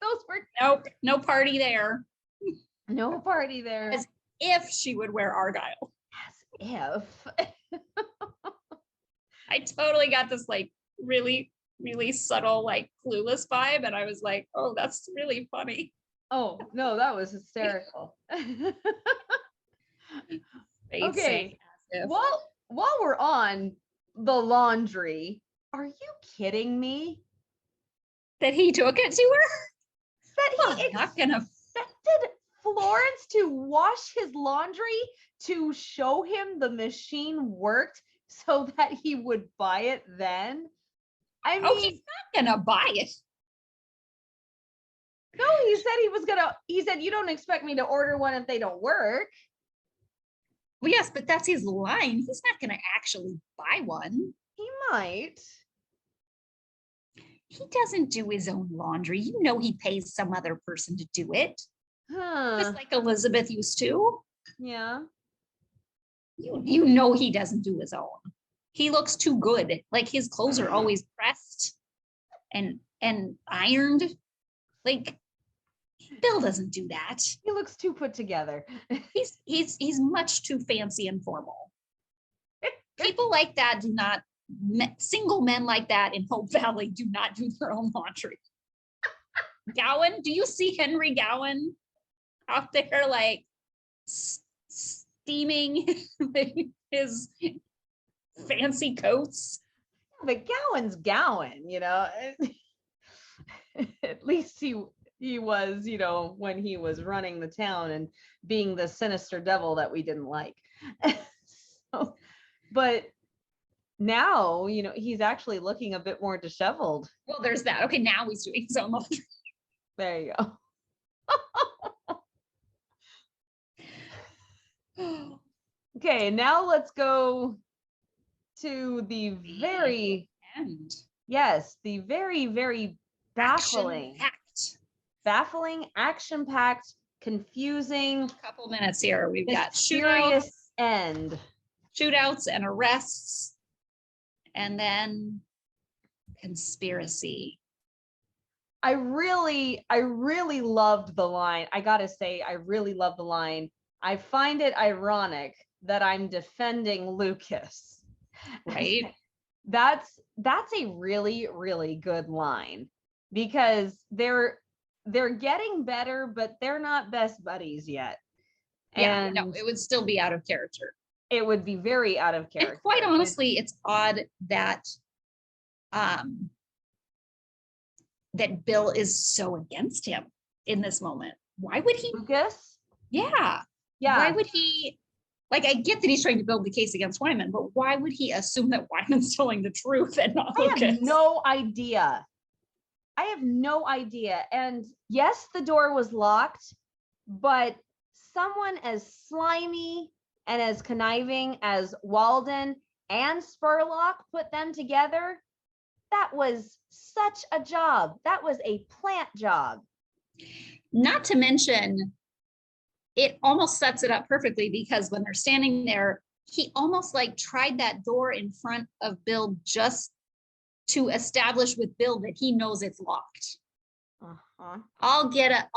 Those were nope, no party there. no party there. As if she would wear Argyle. As if. I totally got this like really, really subtle, like clueless vibe. And I was like, oh, that's really funny. Oh no, that was hysterical. Okay. While we're on the laundry, are you kidding me? That he took it to her? That he I'm not gonna. expected Florence to wash his laundry to show him the machine worked so that he would buy it then? I mean, Oh, he's not gonna buy it. no, he said you don't expect me to order one if they don't work. Well, yes, but that's his line. He's not gonna actually buy one. He might. He doesn't do his own laundry. You know, he pays some other person to do it. Huh. Just like Elizabeth used to. Yeah. You know he doesn't do his own. He looks too good. Like his clothes are always pressed and ironed. Like Bill doesn't do that. He looks too put together. He's much too fancy and formal. People like that do not, single men like that in Hope Valley do not do their own laundry. Gowan, do you see Henry Gowan out there like steaming his fancy coats? But Gowan's Gowan, you know. At least he was, you know, when he was running the town and being the sinister devil that we didn't like. So, but now, you know, he's actually looking a bit more disheveled. Well, there's that. Okay, now he's doing his own laundry. There you go. Okay, now let's go to the very end. Yes, the very, very baffling, action-packed, confusing. Couple minutes here. We've got mysterious end. Shootouts and arrests, and then conspiracy. I really loved the line. I gotta say, I really love the line. I find it ironic that I'm defending Lucas. Right. That's a really, really good line because they're getting better, but they're not best buddies yet. Yeah, and no, it would still be out of character. It would be very out of character. And quite honestly, it's odd that that Bill is so against him in this moment. Why would he? Lucas? Yeah. Why would he? Like, I get that he's trying to build the case against Wyman, but why would he assume that Wyman's telling the truth and not Lucas? I have no idea. And yes, the door was locked, but someone as slimy and as conniving as Walden and Spurlock put them together, that was such a job. That was a plant job. Not to mention, it almost sets it up perfectly because when they're standing there, he almost like tried that door in front of Bill just to establish with Bill that he knows it's locked. Uh-huh. I'll get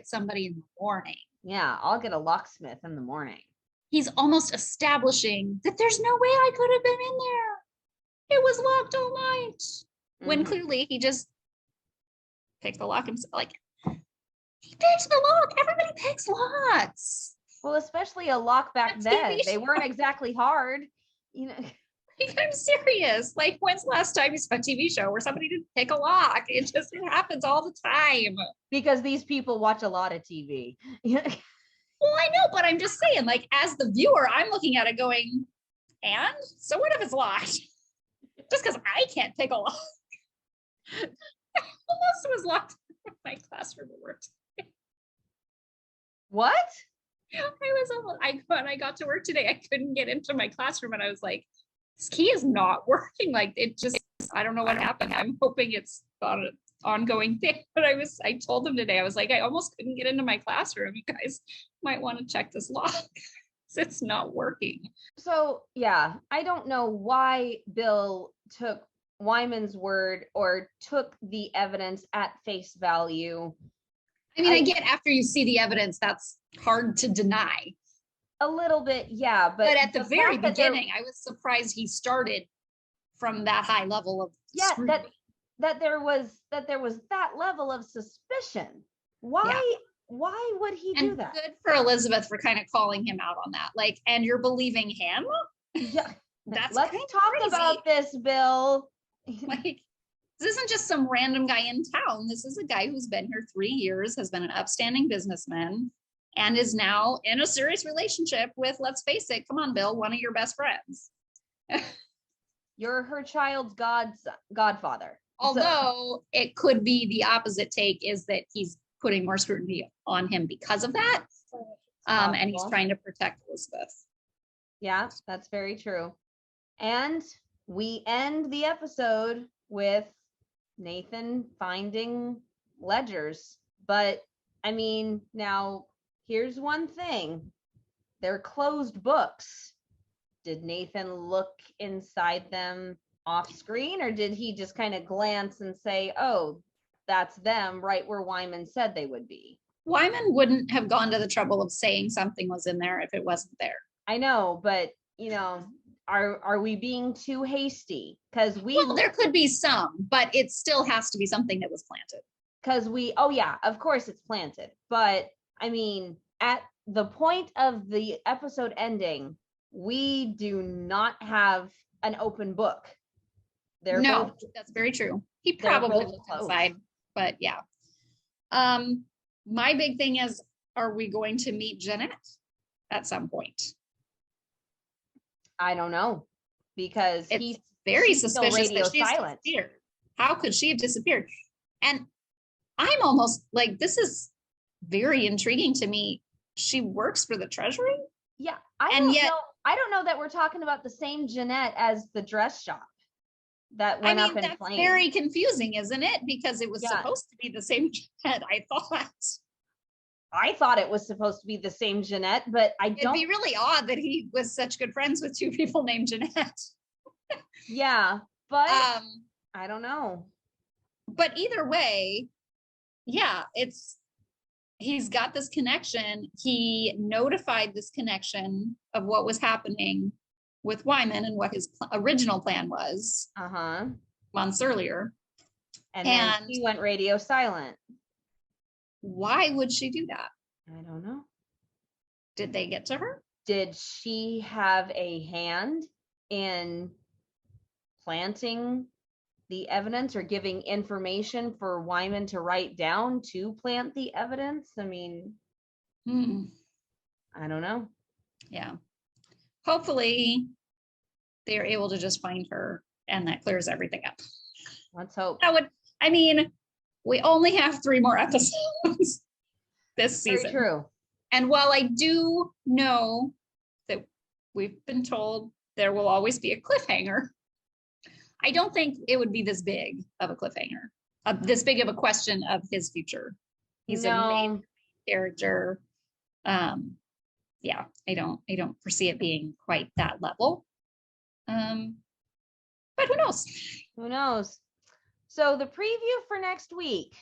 somebody in the morning. Yeah, I'll get a locksmith in the morning. He's almost establishing that there's no way I could have been in there. It was locked all night. Mm-hmm. When clearly he just picked the lock himself. Like, he picked the lock. Everybody picks locks. Well, especially a lock back then. They weren't exactly hard. You know. Like, I'm serious. Like, when's the last time you saw a TV show where somebody didn't pick a lock? It happens all the time. Because these people watch a lot of TV. Well, I know, but I'm just saying, like, as the viewer, I'm looking at it going, and? So what if it's locked? Just because I can't pick a lock. Almost was locked in my classroom at work. What? When I got to work today, I couldn't get into my classroom and I was like, this key is not working. Like it just, I don't know what happened. I'm hoping it's not an ongoing thing. But I told them today, I was like, I almost couldn't get into my classroom. You guys might want to check this lock. It's not working. So yeah, I don't know why Bill took Wyman's word or took the evidence at face value. I mean, I get after you see the evidence, that's hard to deny. A little bit, yeah. But at the very beginning, I was surprised he started from that high level of scrutiny. that there was that level of suspicion. Why would he do that? Good for Elizabeth for kind of calling him out on that. Like, and you're believing him? Yeah. Let's talk crazy. about this, Bill. Like, this isn't just some random guy in town. This is a guy who's been here 3 years, has been an upstanding businessman, and is now in a serious relationship with, let's face it, come on, Bill, one of your best friends. You're her child's godfather. Although it could be the opposite take, is that he's putting more scrutiny on him because of that. And he's trying to protect Elizabeth. Yeah, that's very true. And we end the episode with Nathan finding ledgers. But I mean, now here's one thing. They're closed books. Did Nathan look inside them off screen, or did he just kind of glance and say, oh, that's them right where Wyman said they would be? Wyman wouldn't have gone to the trouble of saying something was in there if it wasn't there. I know, but are we being too hasty? Because there could be some, but it still has to be something that was planted. Because of course it's planted. But I mean, at the point of the episode ending, we do not have an open book. That's very true. He probably looked inside, but yeah. My big thing is, are we going to meet Jeanette at some point? I don't know, because it's very suspicious that she's disappeared. How could she have disappeared? And I'm almost like, this is very intriguing to me. She works for the Treasury? Yeah. I don't know that we're talking about the same Jeanette as the dress shop that went up in flames. That's very confusing, isn't it? Because it was supposed to be the same Jeanette, I thought it was supposed to be the same Jeanette, but It'd be really odd that he was such good friends with two people named Jeanette. Yeah, but I don't know. But either way, yeah, he's got this connection. He notified this connection of what was happening with Wyman and what his original plan was months earlier. And then he went radio silent. Why would she do that? I don't know. Did they get to her? Did she have a hand in planting the evidence or giving information for Wyman to write down to plant the evidence? I mean, I don't know. Yeah. Hopefully they are able to just find her and that clears everything up. Let's hope. We only have 3 more episodes this season. Very true. And while I do know that we've been told there will always be a cliffhanger, I don't think it would be this big of a cliffhanger, this big of a question of his future. He's a main character. I don't foresee it being quite that level. But who knows? Who knows? So the preview for next week,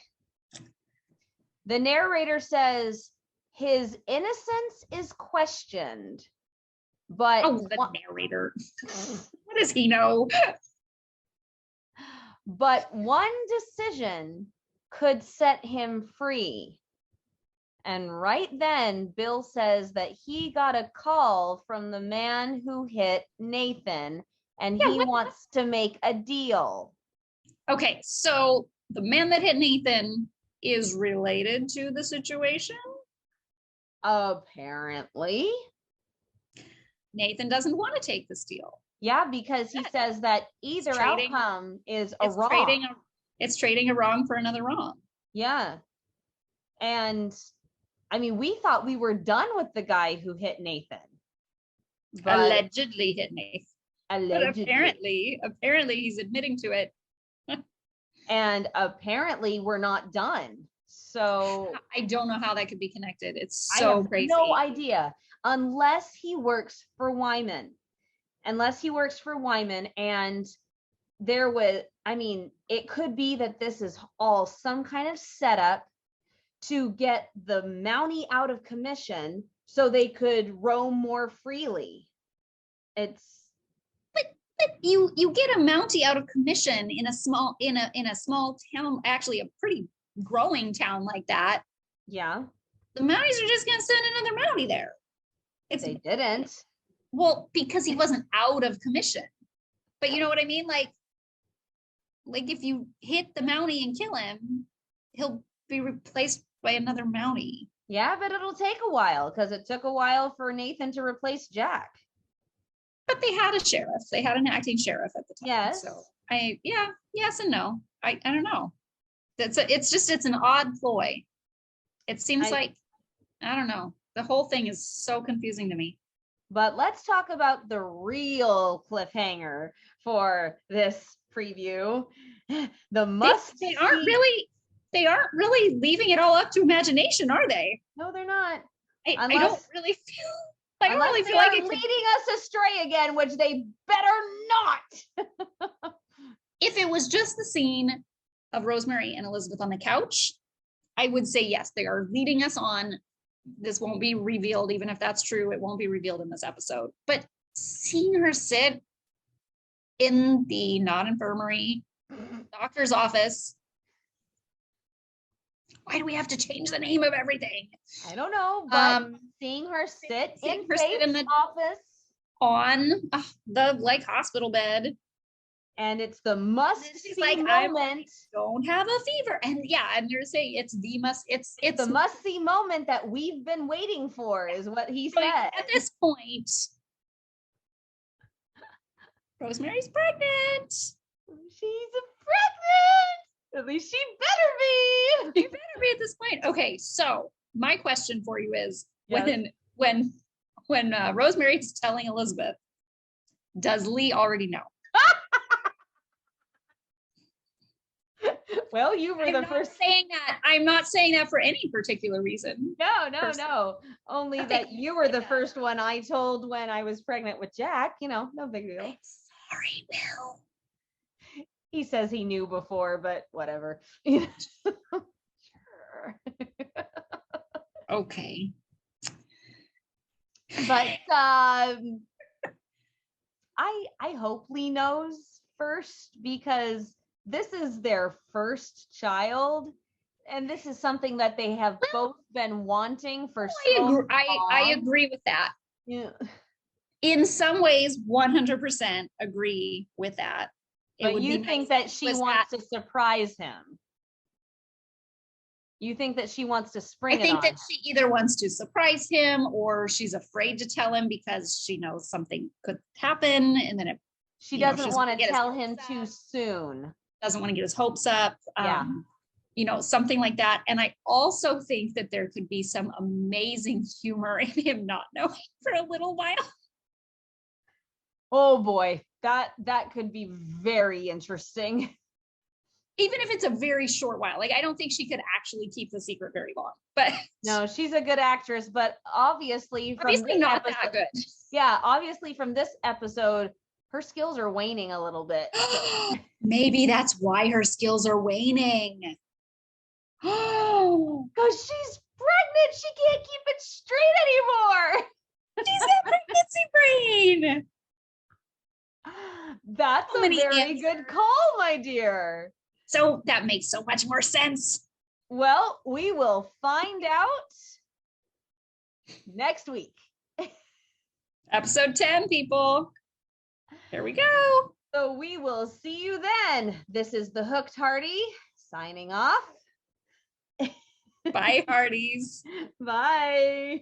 the narrator says his innocence is questioned, but the narrator, what does he know? But one decision could set him free. And right then, Bill says that he got a call from the man who hit Nathan, and he wants to make a deal. Okay, so the man that hit Nathan is related to the situation? Apparently. Nathan doesn't want to take this deal. Yeah, because he says that either outcome is a wrong. It's trading a wrong for another wrong. Yeah. And I mean, we thought we were done with the guy who hit Nathan. But Allegedly hit Nathan. allegedly. But apparently he's admitting to it. And apparently we're not done. So I don't know how that could be connected. It's I so have crazy. no idea. Unless he works for Wyman. And there was, I mean, it could be that this is all some kind of setup to get the Mountie out of commission so they could roam more freely. But you get a Mountie out of commission in a small town, actually a pretty growing town like that. Yeah. The Mounties are just gonna send another Mountie there. They didn't. Well, because he wasn't out of commission. But you know what I mean? Like if you hit the Mountie and kill him, he'll be replaced by another Mountie. Yeah, but it'll take a while because it took a while for Nathan to replace Jack. But they had a sheriff. They had an acting sheriff at the time. Yes. So yes and no. I don't know. It's an odd ploy. It seems like, I don't know. The whole thing is so confusing to me. But let's talk about the real cliffhanger for this preview. The must they aren't really leaving it all up to imagination, are they? No, they're not. I don't really feel like it's leading us astray again, which they better not. If it was just the scene of Rosemary and Elizabeth on the couch, I would say yes, they are leading us on. This won't be revealed, even if that's true, it won't be revealed in this episode. But seeing her sit in the non-infirmary doctor's office, why do we have to change the name of everything? I don't know, but seeing her sit in the office on the hospital bed, and it's the must-see moment. I don't have a fever, and you're saying it's the must-see moment that we've been waiting for, is what he said. At this point, Rosemary's pregnant. She's pregnant. At least she better be. She better be at this point. Okay, so my question for you is, yes. when Rosemary's telling Elizabeth, does Lee already know? Well, you were the first saying that. I'm not saying that for any particular reason. No. Only that you were the first one I told when I was pregnant with Jack. No big deal. I'm sorry, Will. He says he knew before, but whatever. Sure. Okay. But I hope Lee knows first, because this is their first child, and this is something that they have both been wanting for so long. I agree with that. Yeah. In some ways, 100% agree with that. But you think that she wants to surprise him? You think that she wants to spring it on him? I think that she either wants to surprise him, or she's afraid to tell him because she knows something could happen, and then she doesn't want to tell him too soon. Doesn't want to get his hopes up. Something like that. And I also think that there could be some amazing humor in him not knowing for a little while. Oh boy, that could be very interesting. Even if it's a very short while. I don't think she could actually keep the secret very long. But no, she's a good actress, but obviously not that good. Yeah, obviously from this episode, her skills are waning a little bit. Maybe that's why her skills are waning. Oh, because she's pregnant. She can't keep it straight anymore. She's got pregnancy brain. That's a very good call, my dear. So that makes so much more sense. Well, we will find out next week. Episode 10, people. Here we go. So we will see you then. This is the Hooked Hearty signing off. Bye, Hearties. Bye.